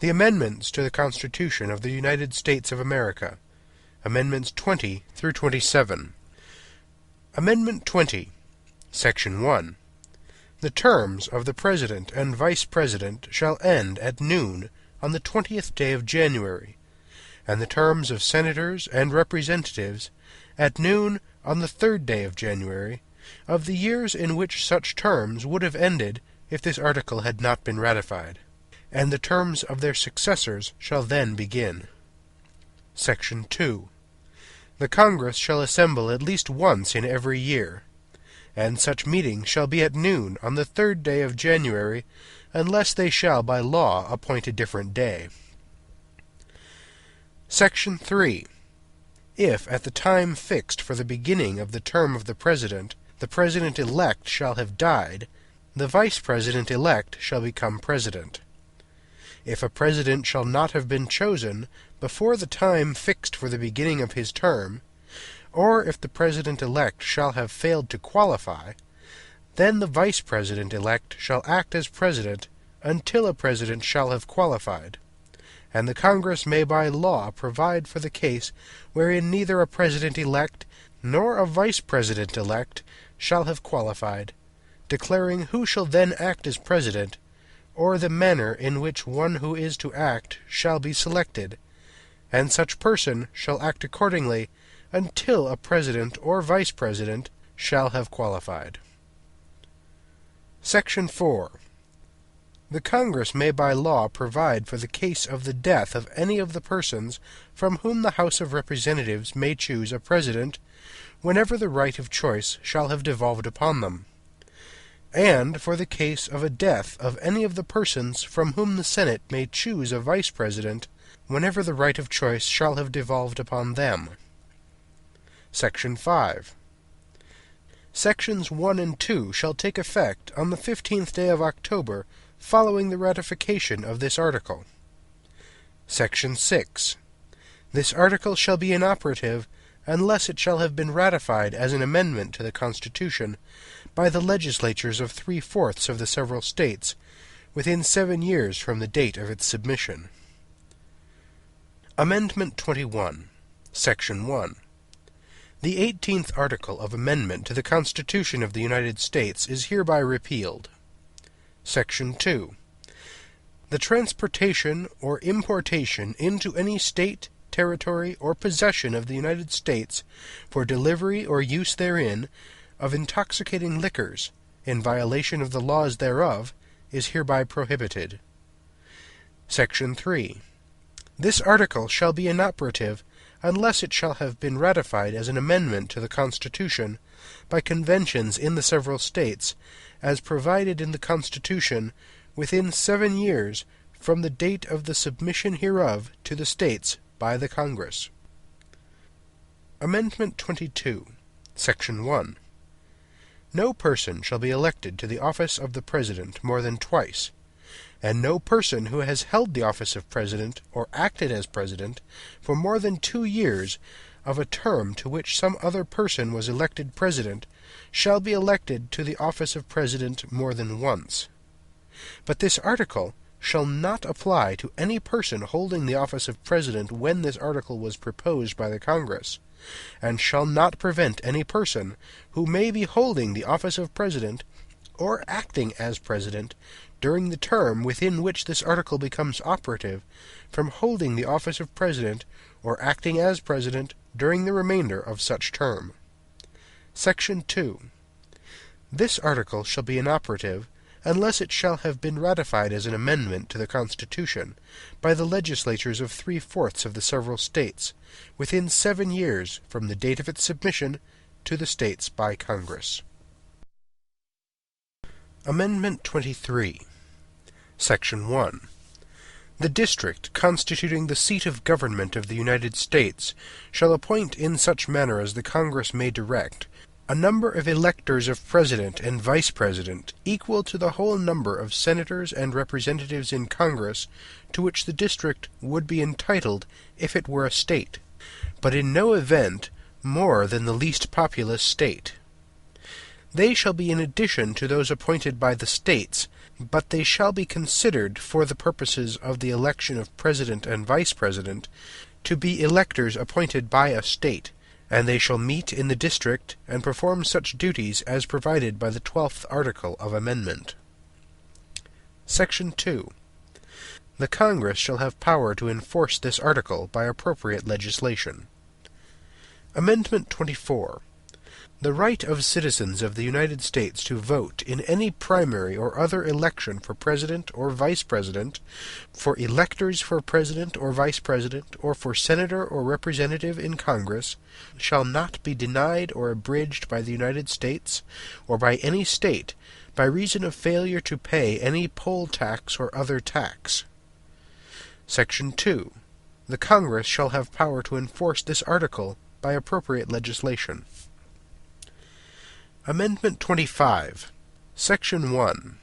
The Amendments to the Constitution of the United States of America. Amendments 20 through 27. Amendment 20. Section 1. The terms of the President and Vice President shall end at noon on the 20th day of January, and the terms of Senators and Representatives at noon on the 3rd day of January, of the years in which such terms would have ended if this article had not been ratified, and the terms of their successors shall then begin. Section 2. The Congress shall assemble at least once in every year, and such meeting shall be at noon on the 3rd day of January, unless they shall by law appoint a different day. Section 3. If at the time fixed for the beginning of the term of the President-elect shall have died, the Vice President-elect shall become President. If a President shall not have been chosen before the time fixed for the beginning of his term, or if the President-elect shall have failed to qualify, then the Vice President-elect shall act as President until a President shall have qualified, and the Congress may by law provide for the case wherein neither a President-elect nor a Vice President-elect shall have qualified, declaring who shall then act as President, or the manner in which one who is to act shall be selected, and such person shall act accordingly until a President or Vice President shall have qualified. Section 4. The Congress may by law provide for the case of the death of any of the persons from whom the House of Representatives may choose a President, whenever the right of choice shall have devolved upon them, and for the case of a death of any of the persons from whom the Senate may choose a Vice President, whenever the right of choice shall have devolved upon them. Section 5. Sections 1 and 2 shall take effect on the 15th day of October following the ratification of this article. Section 6. This article shall be inoperative unless it shall have been ratified as an amendment to the Constitution by the legislatures of 3/4 of the several states within 7 years from the date of its submission. Amendment 21. Section 1. The 18th article of amendment to the Constitution of the United States is hereby repealed. Section 2. The transportation or importation into any state, territory, or possession of the United States for delivery or use therein of intoxicating liquors, in violation of the laws thereof, is hereby prohibited. Section 3. This article shall be inoperative unless it shall have been ratified as an amendment to the Constitution by conventions in the several states, as provided in the Constitution, within 7 years from the date of the submission hereof to the states by the Congress. Amendment 22. Section 1. No person shall be elected to the office of the President more than twice, and no person who has held the office of President or acted as President for more than 2 years of a term to which some other person was elected President shall be elected to the office of President more than once. But this article shall not apply to any person holding the office of President when this article was proposed by the Congress, and shall not prevent any person who may be holding the office of President or acting as President during the term within which this article becomes operative from holding the office of President or acting as President during the remainder of such term. Section 2. This article shall be inoperative unless it shall have been ratified as an amendment to the Constitution by the legislatures of 3/4 of the several states within 7 years from the date of its submission to the states by Congress. Amendment 23. Section 1. The district constituting the seat of government of the United States shall appoint in such manner as the Congress may direct a number of electors of President and Vice President equal to the whole number of Senators and Representatives in Congress to which the district would be entitled if it were a state, but in no event more than the least populous state. They shall be in addition to those appointed by the states, but they shall be considered for the purposes of the election of President and Vice President to be electors appointed by a state, and they shall meet in the district and perform such duties as provided by the 12th article of amendment. Section 2. The Congress shall have power to enforce this article by appropriate legislation. Amendment 24. The right of citizens of the United States to vote in any primary or other election for President or Vice President, for electors for President or Vice President, or for Senator or Representative in Congress, shall not be denied or abridged by the United States, or by any state, by reason of failure to pay any poll tax or other tax. Section 2. The Congress shall have power to enforce this article by appropriate legislation. Amendment 25. Section 1.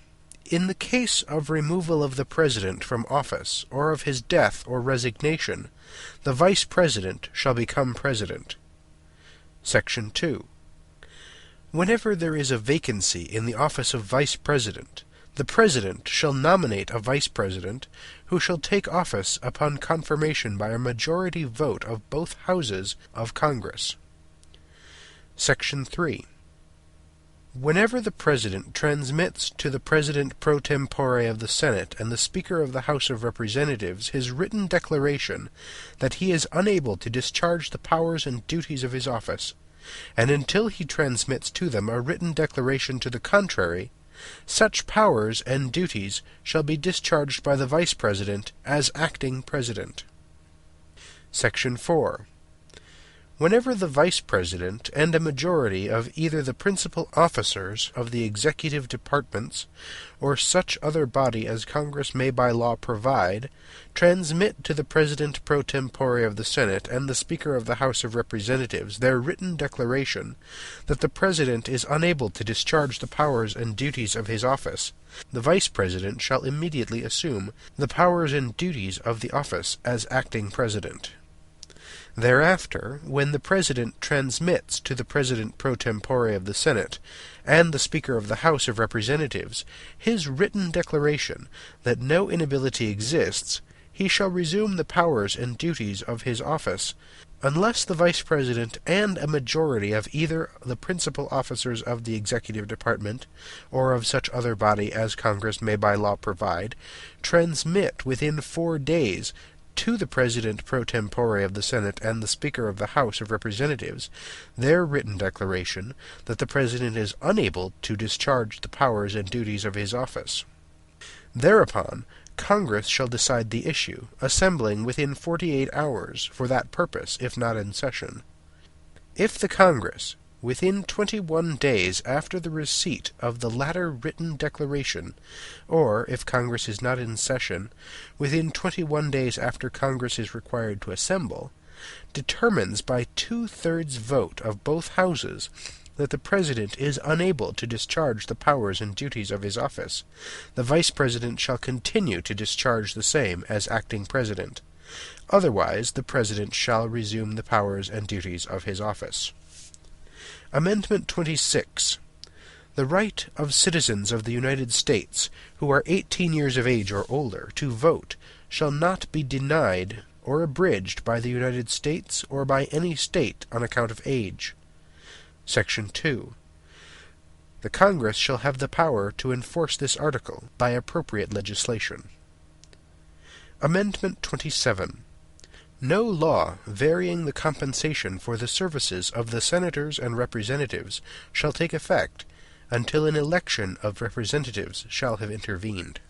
In the case of removal of the President from office, or of his death or resignation, the Vice President shall become President. Section 2. Whenever there is a vacancy in the office of Vice President, the President shall nominate a Vice President, who shall take office upon confirmation by a majority vote of both houses of Congress. Section 3. Whenever the President transmits to the President pro tempore of the Senate and the Speaker of the House of Representatives his written declaration that he is unable to discharge the powers and duties of his office, and until he transmits to them a written declaration to the contrary, such powers and duties shall be discharged by the Vice President as acting President. Section 4. Whenever the Vice President and a majority of either the principal officers of the executive departments, or such other body as Congress may by law provide, transmit to the President pro tempore of the Senate and the Speaker of the House of Representatives their written declaration that the President is unable to discharge the powers and duties of his office, the Vice President shall immediately assume the powers and duties of the office as acting President. Thereafter, when the President transmits to the President pro tempore of the Senate and the Speaker of the House of Representatives his written declaration that no inability exists, he shall resume the powers and duties of his office, unless the Vice President and a majority of either the principal officers of the executive department, or of such other body as Congress may by law provide, transmit within 4 days to the President pro tempore of the Senate and the Speaker of the House of Representatives their written declaration that the President is unable to discharge the powers and duties of his office. Thereupon, Congress shall decide the issue, assembling within 48 hours for that purpose, if not in session. If the Congress, within 21 days after the receipt of the latter written declaration, or, if Congress is not in session, within 21 days after Congress is required to assemble, determines by 2/3 vote of both houses that the President is unable to discharge the powers and duties of his office, the Vice President shall continue to discharge the same as acting President. Otherwise, the President shall resume the powers and duties of his office. Amendment 26. The right of citizens of the United States, who are 18 years of age or older, to vote, shall not be denied or abridged by the United States or by any state on account of age. Section 2. The Congress shall have the power to enforce this article by appropriate legislation. Amendment 27. No law varying the compensation for the services of the senators and representatives shall take effect until an election of representatives shall have intervened.